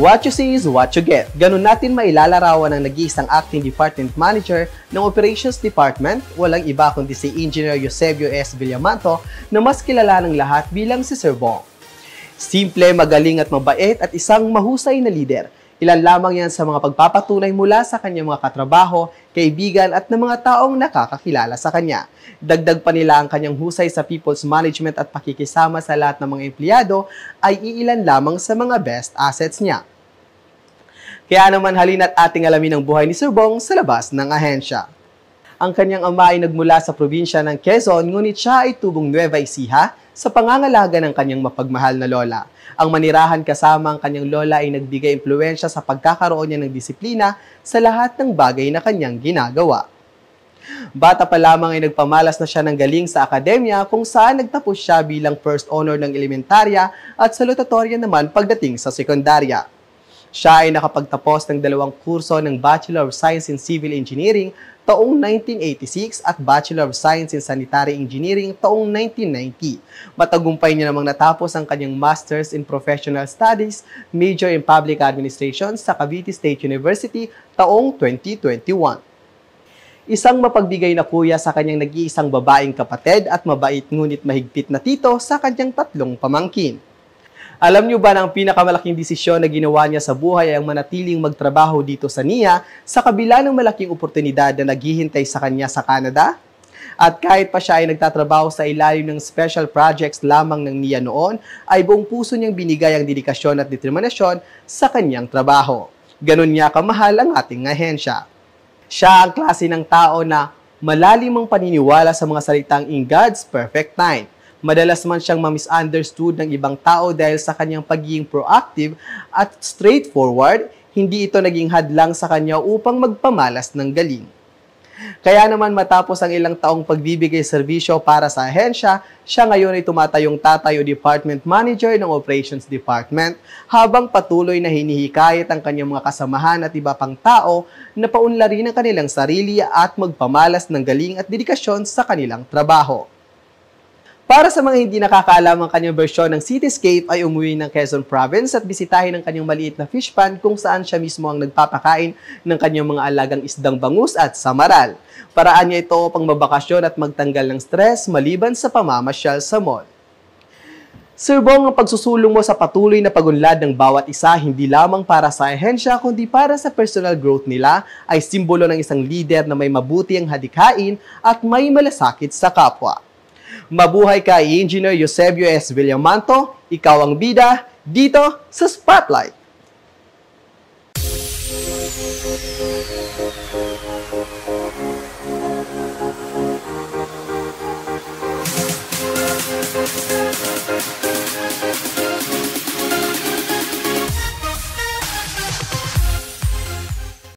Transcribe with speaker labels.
Speaker 1: What you see is what you get. Ganun natin mailalarawan ang nag-iisang acting department manager ng Operations Department, walang iba kundi si Engineer Eusebio S. Villamanto na mas kilala ng lahat bilang si Sir Bong. Simple, magaling at mabait at isang mahusay na leader. Ilan lamang yan sa mga pagpapatunay mula sa kanyang mga katrabaho, kaibigan at ng mga taong nakakakilala sa kanya. Dagdag pa nila ang kanyang husay sa people's management at pakikisama sa lahat ng mga empleyado ay iilan lamang sa mga best assets niya. Kaya naman halina't ating alamin ang buhay ni Sir Bong sa labas ng ahensya. Ang kanyang ama ay nagmula sa probinsya ng Quezon, ngunit siya ay tubong Nueva Ecija sa pangangalaga ng kanyang mapagmahal na lola. Ang manirahan kasama ang kanyang lola ay nagbigay impluwensya sa pagkakaroon niya ng disiplina sa lahat ng bagay na kanyang ginagawa. Bata pa lamang ay nagpamalas na siya ng galing sa akademya kung saan nagtapos siya bilang first honor ng elementarya at salutatorya naman pagdating sa sekundarya. Siya ay nakapagtapos ng 2 kurso ng Bachelor of Science in Civil Engineering taong 1986 at Bachelor of Science in Sanitary Engineering taong 1990. Matagumpay niya namang natapos ang kanyang Masters in Professional Studies, Major in Public Administration sa Cavite State University taong 2021. Isang mapagbigay na kuya sa kanyang nag-iisang babaeng kapatid at mabait ngunit mahigpit na tito sa kanyang 3 pamangkin. Alam niyo ba na ang pinakamalaking desisyon na ginawa niya sa buhay ay ang manatiling magtrabaho dito sa NIA sa kabila ng malaking oportunidad na naghihintay sa kanya sa Canada? At kahit pa siya ay nagtatrabaho sa ilalim ng special projects lamang ng NIA noon, ay buong puso niyang binigay ang dedikasyon at determinasyon sa kanyang trabaho. Ganon niya kamahal ang ating ahensya. Siya ang klase ng tao na malalim ang paniniwala sa mga salitang in God's perfect time. Madalas man siyang ma-misunderstood ng ibang tao dahil sa kanyang pagiging proactive at straightforward, hindi ito naging hadlang sa kanya upang magpamalas ng galing. Kaya naman matapos ang ilang taong pagbibigay serbisyo para sa ahensya, siya ngayon ay tumatayong tatay o department manager ng Operations Department habang patuloy na hinihikayat ang kanyang mga kasamahan at iba pang tao na paunlarin ang kanilang sarili at magpamalas ng galing at dedikasyon sa kanilang trabaho. Para sa mga hindi nakakaalam ang kanyang bersyon ng Cityscape ay umuwi ng Quezon Province at bisitahin ang kanyang maliit na fish pond kung saan siya mismo ang nagpapakain ng kanyang mga alagang isdang bangus at samaral. Paraan niya ito pang mabakasyon at magtanggal ng stress maliban sa pamamasyal sa mall. Sir Bong, ang pagsusulong mo sa patuloy na pagunlad ng bawat isa hindi lamang para sa ahensya kundi para sa personal growth nila ay simbolo ng isang leader na may mabuti ang hadikhain at may malasakit sa kapwa. Mabuhay ka, Engineer Eusebio S. Villamanto, ikaw ang bida dito sa Spotlight.